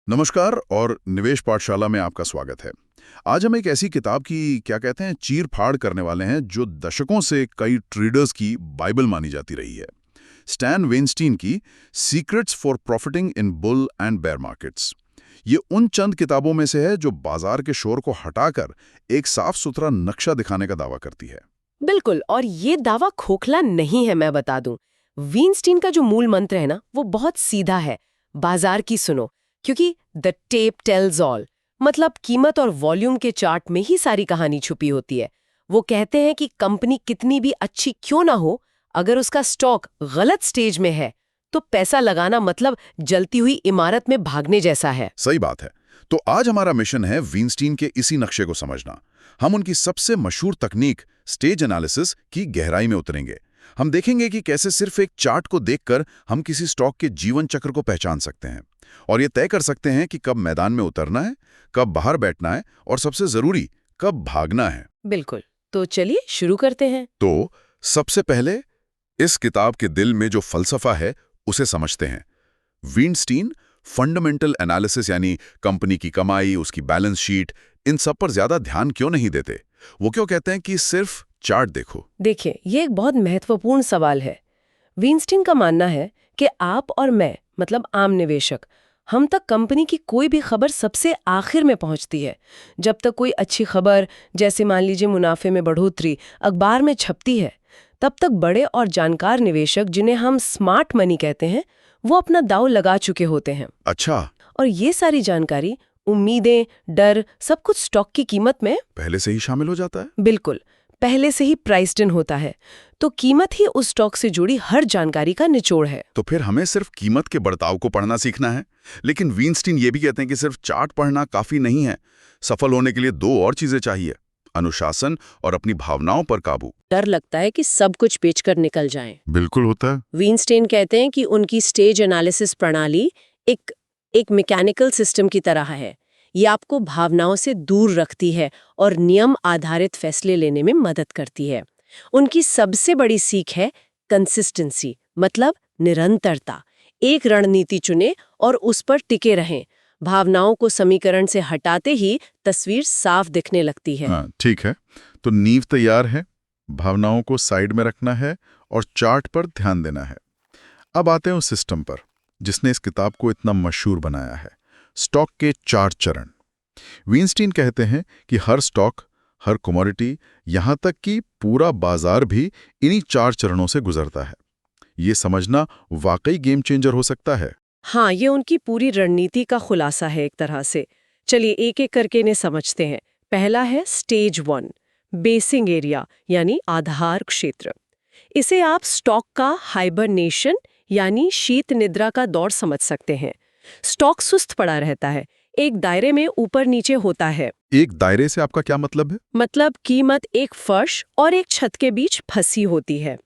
नमस्कार और निवेश पाठशाला में आपका स्वागत है। आज हम एक ऐसी किताब की क्या कहते हैं चीर फाड़ करने वाले हैं जो दशकों से कई ट्रेडर्स की बाइबल मानी जाती रही है। स्टैन वेनस्टीन की secrets for profiting in bull and bear markets. ये उन चंद किताबों में से है जो बाजार के शोर को हटाकर एक साफ सुथरा नक्शा दिखाने का दावा करती है। बिल्कुल, और ये दावा खोखला नहीं है, मैं बता दूं। वीनस्टीन का जो मूल मंत्र है ना, वो बहुत सीधा है। बाजार की सुनो, क्योंकि द टेप टेल्स ऑल। मतलब कीमत और वॉल्यूम के चार्ट में ही सारी कहानी छुपी होती है। वो कहते हैं कि कंपनी कितनी भी अच्छी क्यों ना हो, अगर उसका स्टॉक गलत स्टेज में है तो पैसा लगाना मतलब जलती हुई इमारत में भागने जैसा है। सही बात है। तो आज हमारा मिशन है वीनस्टीन के इसी नक्शे को समझना। हम उनकी सबसे मशहूर तकनीक स्टेज एनालिसिस की गहराई में उतरेंगे। हम देखेंगे कि कैसे सिर्फ एक चार्ट को देखकर हम किसी स्टॉक के जीवन चक्र को पहचान सकते हैं और ये तय कर सकते हैं कि कब मैदान में उतरना है, कब बाहर बैठना है और सबसे जरूरी कब भागना है। बिल्कुल, तो चलिए शुरू करते हैं। तो सबसे पहले इस किताब के दिल में जो फलसफा है उसे समझते हैं। वीनस्टीन फंडामेंटल एनालिसिस यानी कंपनी की कमाई, उसकी बैलेंस शीट, इन सब पर ज्यादा ध्यान क्यों नहीं देते? वो क्यों कहते हैं कि सिर्फ चार्ट देखो? देखिए, ये एक बहुत महत्वपूर्ण सवाल है। वीनस्टीन का मानना है कि आप और मैं, मतलब आम निवेशक, हम तक कंपनी की कोई भी खबर सबसे आखिर में पहुंचती है। जब तक कोई अच्छी खबर, जैसे मान लीजिए मुनाफे में बढ़ोतरी, अखबार में छपती है, तब तक बड़े और जानकार निवेशक, जिन्हें हम स्मार्ट मनी कहते हैं, वो अपना दांव लगा चुके होते हैं। अच्छा, और ये सारी जानकारी, उम्मीदें, डर, सब कुछ स्टॉक की कीमत में पहले से ही शामिल हो जाता है। बिल्कुल पहले से ही प्राइस्ड इन होता है। तो कीमत ही उस स्टॉक से जुड़ी हर जानकारी का निचोड़ है। तो फिर हमें सिर्फ कीमत के बढ़ताव को पढ़ना सीखना है। लेकिन वीनस्टीन ये भी कहते हैं कि सिर्फ चार्ट पढ़ना काफी नहीं है। सफल होने के लिए दो और चीजें चाहिए, अनुशासन और अपनी भावनाओं पर काबू। डर लगता है कि सब कुछ बेचकर निकल जाएं। बिल्कुल होता है। वीनस्टेन कहते हैं कि उनकी स्टेज एनालिसिस प्रणाली एक एक मैकेनिकल सिस्टम की तरह है। ये आपको भावनाओं से दूर रखती है और नियम आधारित फैसले लेने में मदद करती है। उनकी सबसे बड़ी सीख है कंसिस्टेंसी, मतलब निरंतरता। एक रणनीति चुने और उस पर टिके रहें। भावनाओं को समीकरण से हटाते ही तस्वीर साफ दिखने लगती है। हाँ, ठीक है। तो नींव तैयार है, भावनाओं को साइड में रखना है और चार्ट पर ध्यान देना है। अब आते हैं उस सिस्टम पर जिसने इस किताब को इतना मशहूर बनाया है, स्टॉक के 4 चरण। वीनस्टीन कहते हैं कि हर स्टॉक, हर कमोडिटी, यहां तक कि पूरा बाजार भी इन्हीं 4 चरणों से गुजरता है। ये समझना वाकई गेम चेंजर हो सकता है। हाँ, ये उनकी पूरी रणनीति का खुलासा है एक तरह से। चलिए एक एक करके इन्हें समझते हैं। पहला है स्टेज 1, बेसिंग एरिया यानी आधार क्षेत्र। इसे आप स्टॉक का हाइबरनेशन यानी शीत निद्रा का दौर समझ सकते हैं। स्टॉक सुस्त पड़ा रहता है, एक दायरे में ऊपर नीचे होता है। एक दायरे से आपका क्या मतलब है? मतलब कीमत एक फर्श और एक छत के बीच फंसी होती है।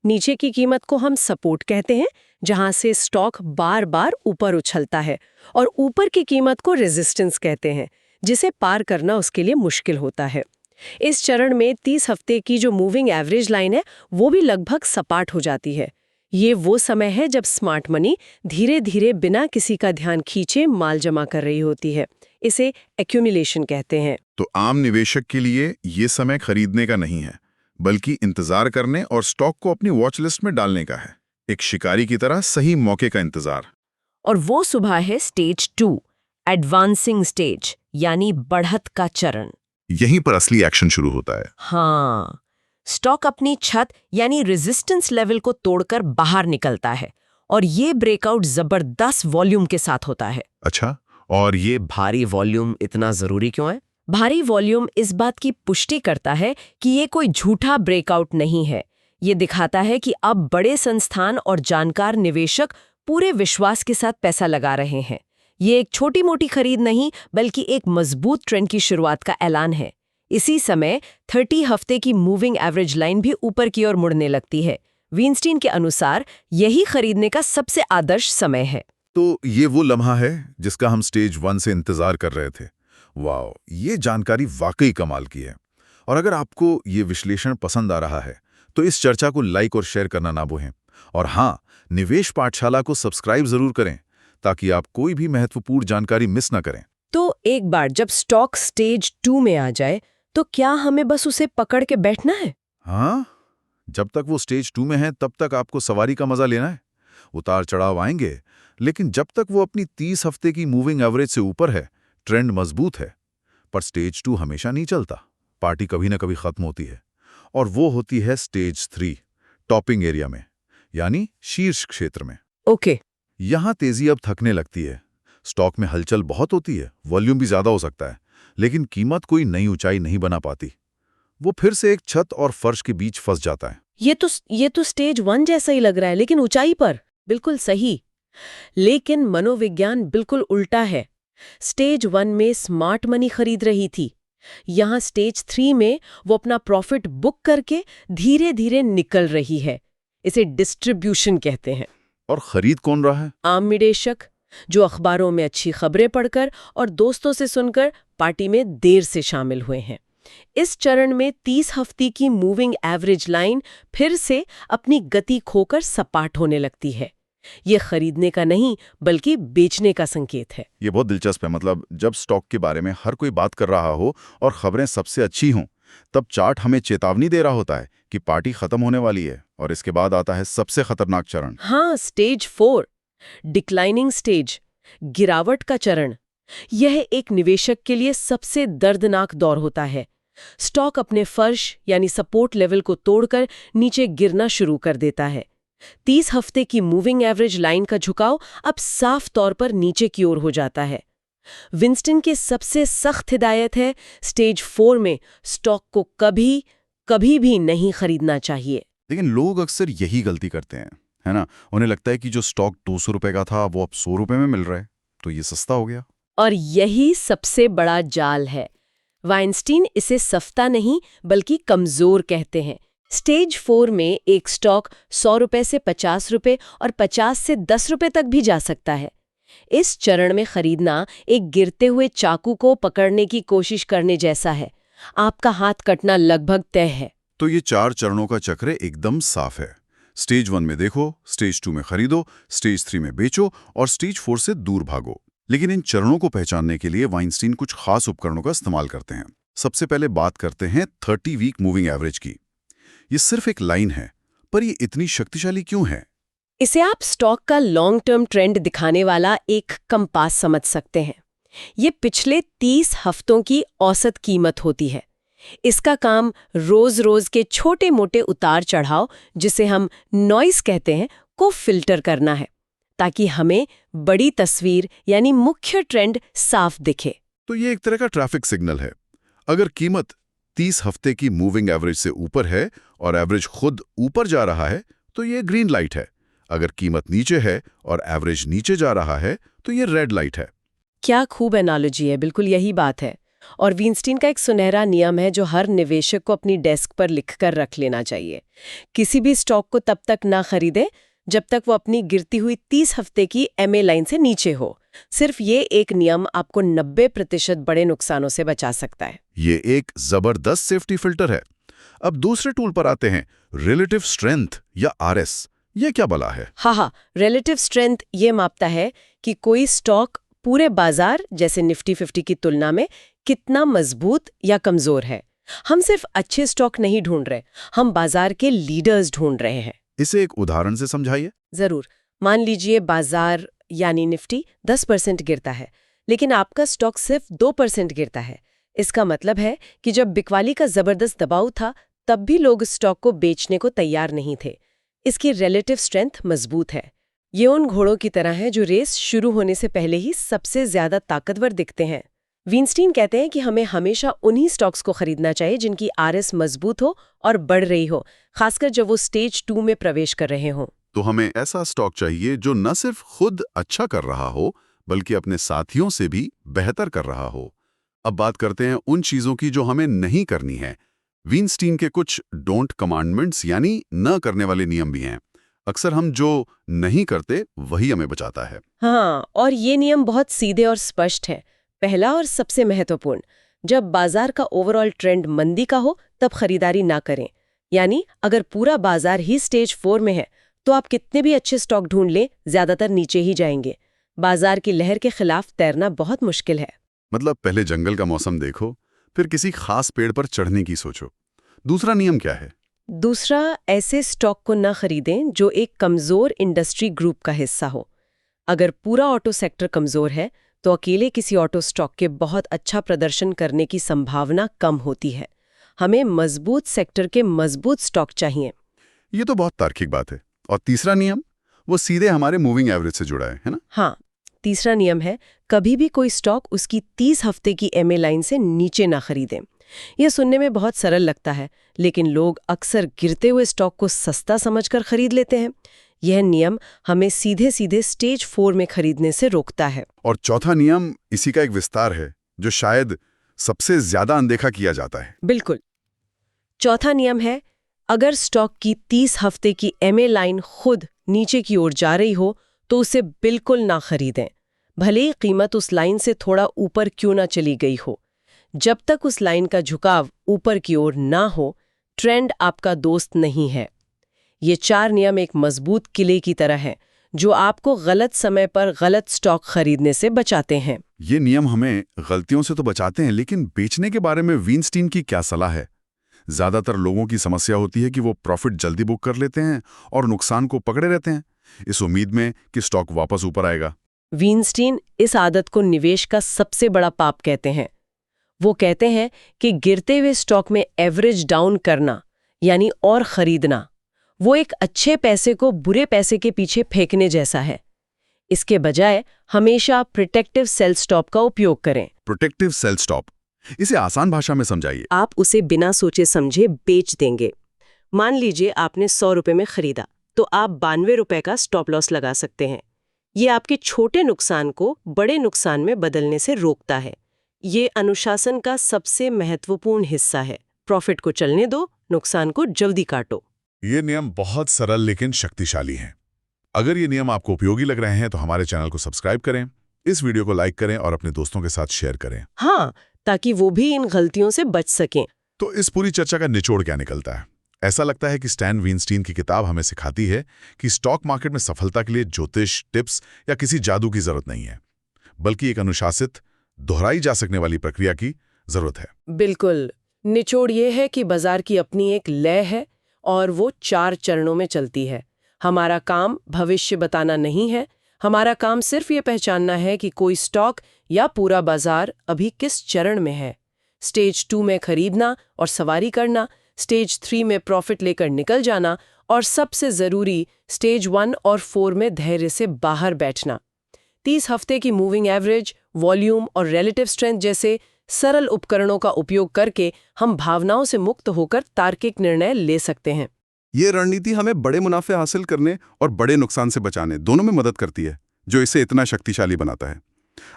नीचे की कीमत को हम सपोर्ट कहते हैं, जहां से स्टॉक बार बार ऊपर उछलता है, और ऊपर की कीमत को रेजिस्टेंस कहते हैं, जिसे पार करना उसके लिए मुश्किल होता है। इस चरण में 30 हफ्ते की जो मूविंग एवरेज लाइन है, वो भी लगभग सपाट हो जाती है। ये वो समय है जब स्मार्ट मनी धीरे धीरे बिना किसी का ध्यान खींचे माल जमा कर रही होती है। इसे एक्यूमुलेशन कहते हैं। तो आम निवेशक के लिए ये समय खरीदने का नहीं है, बल्कि इंतजार करने और स्टॉक को अपनी वॉच लिस्ट में डालने का है। एक शिकारी की तरह सही मौके का इंतजार। और वो सुबह है स्टेज 2, एडवांसिंग स्टेज यानी बढ़त का चरण। यहीं पर असली एक्शन शुरू होता है। हाँ, स्टॉक अपनी छत यानी रेजिस्टेंस लेवल को तोड़कर बाहर निकलता है, और ये ब्रेकआउट जबरदस्त वॉल्यूम के साथ होता है। अच्छा, और ये भारी वॉल्यूम इतना जरूरी क्यों है? भारी वॉल्यूम इस बात की पुष्टि करता है कि ये कोई झूठा ब्रेकआउट नहीं है। ये दिखाता है कि अब बड़े संस्थान और जानकार निवेशक पूरे विश्वास के साथ पैसा लगा रहे हैं। ये एक छोटी मोटी खरीद नहीं, बल्कि एक मजबूत ट्रेंड की शुरुआत का ऐलान है। इसी समय 30 हफ्ते की मूविंग एवरेज लाइन भी ऊपर की ओर मुड़ने लगती है। वीनस्टीन के अनुसार यही खरीदने का सबसे आदर्श समय है। तो ये वो लम्हा है जिसका हम स्टेज 1 से इंतजार कर रहे थे। वाह, ये जानकारी वाकई कमाल की है। और अगर आपको ये विश्लेषण पसंद आ रहा है तो इस चर्चा को लाइक और शेयर करना ना भूलें। और हाँ, निवेश पाठशाला को सब्सक्राइब जरूर करें ताकि आप कोई भी महत्वपूर्ण जानकारी मिस ना करें। तो एक बार जब स्टॉक स्टेज 2 में आ जाए तो क्या हमें बस उसे पकड़ के बैठना है? हाँ, जब तक वो स्टेज 2 में है तब तक आपको सवारी का मजा लेना है। उतार चढ़ाव आएंगे, लेकिन जब तक वो अपनी 30 हफ्ते की मूविंग एवरेज से ऊपर है, ट्रेंड मजबूत है। पर स्टेज 2 हमेशा नहीं चलता, पार्टी कभी ना कभी खत्म होती है, और वो होती है स्टेज 3, टॉपिंग एरिया में, यानी शीर्ष क्षेत्र में। ओके। यहां तेजी अब थकने लगती है। स्टॉक में हलचल बहुत होती है, वॉल्यूम भी ज्यादा हो सकता है, लेकिन कीमत कोई नई ऊंचाई नहीं बना पाती। वो फिर से एक छत और फर्श के बीच फंस जाता है। ये तो स्टेज 1 जैसा ही लग रहा है, लेकिन ऊंचाई पर। बिल्कुल सही। लेकिन मनोविज्ञान बिल्कुल उल्टा है। स्टेज 1 में स्मार्ट मनी खरीद रही थी। यहाँ स्टेज 3 में वो अपना प्रॉफिट बुक करके धीरे धीरे निकल रही है। इसे डिस्ट्रीब्यूशन कहते हैं। और खरीद कौन रहा है? आम निवेशक, जो अखबारों में अच्छी खबरें पढ़कर और दोस्तों से सुनकर पार्टी में देर से शामिल हुए हैं। इस चरण में 30 हफ्ते की मूविंग एवरेज लाइन फिर से अपनी गति खोकर सपाट होने लगती है। ये खरीदने का नहीं बल्कि बेचने का संकेत है। ये बहुत दिलचस्प है। मतलब जब स्टॉक के बारे में हर कोई बात कर रहा हो और खबरें सबसे अच्छी हों, तब चार्ट हमें चेतावनी दे रहा होता है कि पार्टी खत्म होने वाली है। और इसके बाद आता है सबसे खतरनाक चरण। हाँ, स्टेज 4, डिक्लाइनिंग स्टेज, गिरावट का चरण। यह एक निवेशक के लिए सबसे दर्दनाक दौर होता है। स्टॉक अपने फर्श यानी सपोर्ट लेवल को तोड़कर नीचे गिरना शुरू कर देता है। 30 हफ्ते की मूविंग एवरेज लाइन का झुकाव अब साफ तौर पर नीचे की ओर हो जाता है। विंस्टन की सबसे सख्त हिदायत है, स्टेज 4 में स्टॉक को कभी भी नहीं खरीदना चाहिए। लेकिन लोग अक्सर यही गलती करते हैं, है ना? उन्हें लगता है कि जो स्टॉक 200 रुपए का था वो अब 100 रुपए में मिल रहा है, तो ये सस्ता हो गया। और यही सबसे बड़ा जाल है। वाइनस्टीन इसे सस्ता नहीं बल्कि कमजोर कहते हैं। स्टेज 4 में एक स्टॉक 100 रुपए से 50 रुपए और 50 से 10 रुपए तक भी जा सकता है। इस चरण में खरीदना एक गिरते हुए चाकू को पकड़ने की कोशिश करने जैसा है। आपका हाथ कटना लगभग तय है। तो ये 4 चरणों का चक्र एकदम साफ है। स्टेज 1 में देखो, स्टेज 2 में खरीदो, स्टेज 3 में बेचो और स्टेज 4 से दूर भागो। लेकिन इन चरणों को पहचानने के लिए वाइनस्टीन कुछ खास उपकरणों का इस्तेमाल करते हैं। सबसे पहले बात करते हैं 30 वीक मूविंग एवरेज की। ये सिर्फ एक लाइन है, पर ये इतनी शक्तिशाली क्यों है? इसे आप स्टॉक का लॉन्ग टर्म ट्रेंड दिखाने वाला एक कंपास समझ सकते हैं। ये पिछले 30 हफ्तों की औसत कीमत होती है। इसका काम रोज के छोटे मोटे उतार चढ़ाव, जिसे हम नॉइस कहते हैं, को फिल्टर करना है, ताकि हमें बड़ी तस्वीर यानी मुख्य ट्रेंड साफ दिखे। तो ये एक तरह का ट्रैफिक सिग्नल है। अगर कीमत 30 हफ्ते की मूविंग एवरेज से ऊपर है और एवरेज खुद ऊपर जा रहा है, तो ये ग्रीन लाइट है। अगर कीमत नीचे है और एवरेज नीचे जा रहा है, तो ये रेड लाइट है। क्या खूब एनालॉजी है, बिल्कुल यही बात है। और विंस्टीन का एक सुनहरा नियम है जो हर निवेशक को अपनी डेस्क पर लिखकर रख लेना चाहिए। किसी भी स्टॉक को तब तक ना खरीदे जब तक वो अपनी गिरती हुई 30 हफ्ते की MA लाइन से नीचे हो। सिर्फ ये एक नियम आपको 90% बड़े नुकसानों से बचा सकता है। ये एक जबरदस्त सेफ्टी फिल्टर है। अब दूसरे टूल पर आते हैं, रिलेटिव स्ट्रेंथ या RS। ये क्या भला है? हाँ, रिलेटिव स्ट्रेंथ ये मापता है कि कोई स्टॉक पूरे बाजार जैसे निफ्टी 50 की तुलना में कितना मजबूत या कमजोर है। हम सिर्फ अच्छे स्टॉक नहीं ढूंढ रहे, हम बाजार के लीडर्स ढूंढ रहे हैं। इसे एक उदाहरण से समझाइए। जरूर। मान लीजिए बाजार यानी निफ्टी 10% गिरता है, लेकिन आपका स्टॉक सिर्फ 2% गिरता है। इसका मतलब है कि जब बिकवाली का जबरदस्त दबाव था, तब भी लोग स्टॉक को बेचने को तैयार नहीं थे। इसकी रिलेटिव स्ट्रेंथ मजबूत है। ये उन घोड़ों की तरह है जो रेस शुरू होने से पहले ही सबसे ज्यादा ताकतवर दिखते हैं। विंस्टीन कहते हैं कि हमें हमेशा उन्हीं स्टॉक्स को खरीदना चाहिए जिनकी RS मजबूत हो और बढ़ रही हो, खासकर जब वो स्टेज 2 में प्रवेश कर रहे हों। तो हमें ऐसा स्टॉक चाहिए जो न सिर्फ खुद अच्छा कर रहा हो, बल्कि अपने साथियों से भी बेहतर कर रहा हो। अब बात करते हैं उन चीजों की जो हमें नहीं करनी है। विंस्टीन के कुछ डोंट कमांडमेंट्स यानी न करने वाले नियम भी हैं। अक्सर हम जो नहीं करते वही हमें बचाता है। हाँ, और ये नियम बहुत सीधे और स्पष्ट है। पहला और सबसे महत्वपूर्ण, जब बाजार का ओवरऑल ट्रेंड मंदी का हो तब खरीदारी ना करें। यानी अगर पूरा बाजार ही स्टेज 4 में है तो आप कितने भी अच्छे स्टॉक ढूंढ लें, ज्यादातर नीचे ही जाएंगे। बाजार की लहर के खिलाफ तैरना बहुत मुश्किल है। मतलब पहले जंगल का मौसम देखो, फिर किसी खास पेड़ पर चढ़ने की सोचो। दूसरा नियम क्या है? दूसरा, ऐसे स्टॉक को न खरीदें जो एक कमजोर इंडस्ट्री ग्रुप का हिस्सा हो। अगर पूरा ऑटो सेक्टर कमजोर है तो अकेले किसी ऑटो स्टॉक के बहुत अच्छा प्रदर्शन करने की संभावना कम होती है। हमें मजबूत सेक्टर के मजबूत स्टॉक चाहिए। ये तो बहुत तार्किक बात है। और तीसरा नियम, वो सीधे हमारे मूविंग एवरेज से जुड़ा है ना? हाँ, तीसरा नियम है, कभी भी कोई स्टॉक उसकी 30 हफ्ते की एमए लाइन से नीचे ना खरीदें। यह सुनने में बहुत सरल लगता है, लेकिन लोग अक्सर गिरते हुए स्टॉक को सस्ता समझकर खरीद लेते हैं। यह नियम हमें सीधे सीधे स्टेज 4 में खरीदने से रोकता है। और चौथा नियम इसी का एक विस्तार है, जो शायद सबसे ज्यादा अनदेखा किया जाता है। बिल्कुल। चौथा नियम है, अगर स्टॉक की 30 हफ्ते की एमए लाइन खुद नीचे की ओर जा रही हो तो उसे बिल्कुल ना खरीदें, भले ही कीमत उस लाइन से थोड़ा ऊपर क्यों ना चली गई हो। जब तक उस लाइन का झुकाव ऊपर की ओर ना हो, ट्रेंड आपका दोस्त नहीं है। ये 4 नियम एक मजबूत किले की तरह हैं, जो आपको गलत समय पर गलत स्टॉक खरीदने से बचाते हैं। ये नियम हमें गलतियों से तो बचाते हैं, लेकिन बेचने के बारे में वीनस्टीन की क्या सलाह है? ज्यादातर लोगों की समस्या होती है कि वो प्रॉफिट जल्दी बुक कर लेते हैं और नुकसान को पकड़े रहते हैं, इस उम्मीद में कि स्टॉक वापस ऊपर आएगा। वीनस्टीन इस आदत को निवेश का सबसे बड़ा पाप कहते हैं। वो कहते हैं कि गिरते हुए स्टॉक में एवरेज डाउन करना, यानी और खरीदना, वो एक अच्छे पैसे को बुरे पैसे के पीछे फेंकने जैसा है। इसके बजाय हमेशा प्रोटेक्टिव सेल स्टॉप का उपयोग करें। प्रोटेक्टिव सेल स्टॉप, इसे आसान भाषा में समझाइए। आप उसे बिना सोचे समझे बेच देंगे। मान लीजिए आपने 100 रुपए में खरीदा, तो आप 92 रुपए का स्टॉप लॉस लगा सकते हैं। ये आपके छोटे नुकसान को बड़े नुकसान में बदलने से रोकता है। ये अनुशासन का सबसे महत्वपूर्ण हिस्सा है। प्रॉफिट को चलने दो, नुकसान को जल्दी काटो। ये नियम बहुत सरल लेकिन शक्तिशाली हैं। अगर ये नियम आपको उपयोगी लग रहे हैं तो हमारे चैनल को सब्सक्राइब करें, इस वीडियो को लाइक करें और अपने दोस्तों के साथ शेयर करें। हाँ, ताकि वो भी इन गलतियों से बच सकें। तो इस पूरी चर्चा का निचोड़ क्या निकलता है? ऐसा लगता है कि स्टैन वीनस्टीन की किताब हमें सिखाती है कि स्टॉक मार्केट में सफलता के लिए ज्योतिष, टिप्स या किसी जादू की जरूरत नहीं है, बल्कि एक अनुशासित, दोहराई जा सकने वाली प्रक्रिया की जरूरत है। बिल्कुल। निचोड़ ये है कि बाजार की अपनी एक लय है और वो 4 चरणों में चलती है। हमारा काम भविष्य बताना नहीं है, हमारा काम सिर्फ ये पहचानना है कि कोई स्टॉक या पूरा बाजार अभी किस चरण में है। स्टेज 2 में खरीदना और सवारी करना, स्टेज 3 में प्रॉफिट लेकर निकल जाना, और सबसे जरूरी स्टेज 1 और 4 में धैर्य से बाहर बैठना। 30 हफ्ते की मूविंग एवरेज, वॉल्यूम और रिलेटिव स्ट्रेंथ जैसे सरल उपकरणों का उपयोग करके हम भावनाओं से मुक्त होकर तार्किक निर्णय ले सकते हैं। ये रणनीति हमें बड़े मुनाफे हासिल करने और बड़े नुकसान से बचाने दोनों में मदद करती है, जो इसे इतना शक्तिशाली बनाता है।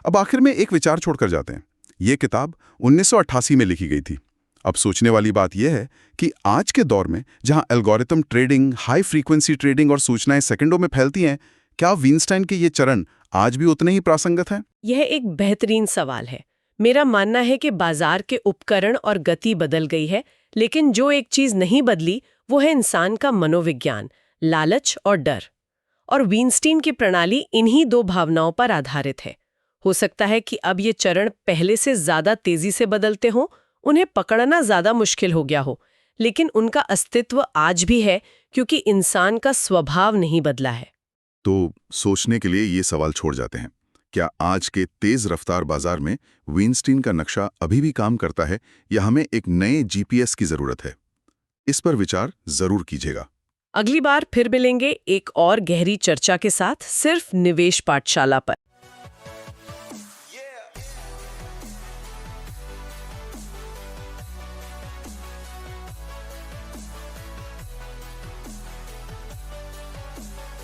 अब आखिर में एक विचार छोड़कर जाते हैं। ये किताब 1988 में लिखी गई थी। अब सोचने वाली बात यह है कि आज के दौर में जहां algorithm trading, high frequency trading और सूचनाएं सेकंडों में फैलती हैं, क्या वीनस्टाइन के ये चरण आज भी उतने ही प्रासंगिक हैं? यह एक बेहतरीन सवाल है। मेरा मानना है कि बाजार के उपकरण और गति बदल गई है, लेकिन जो एक चीज नहीं बदली वो है इंसान का मनोविज्ञान, लालच और डर। और वीनस्टीन की प्रणाली इन्हीं 2 भावनाओं पर आधारित है। हो सकता है कि अब ये चरण पहले से ज्यादा तेजी से बदलते हों, उन्हें पकड़ना ज्यादा मुश्किल हो गया हो, लेकिन उनका अस्तित्व आज भी है क्योंकि इंसान का स्वभाव नहीं बदला है। तो सोचने के लिए ये सवाल छोड़ जाते हैं, क्या आज के तेज रफ्तार बाजार में वीनस्टीन का नक्शा अभी भी काम करता है या हमें एक नए जीपीएस की जरूरत है? इस पर विचार जरूर कीजिएगा। अगली बार फिर मिलेंगे एक और गहरी चर्चा के साथ, सिर्फ निवेश पाठशाला पर।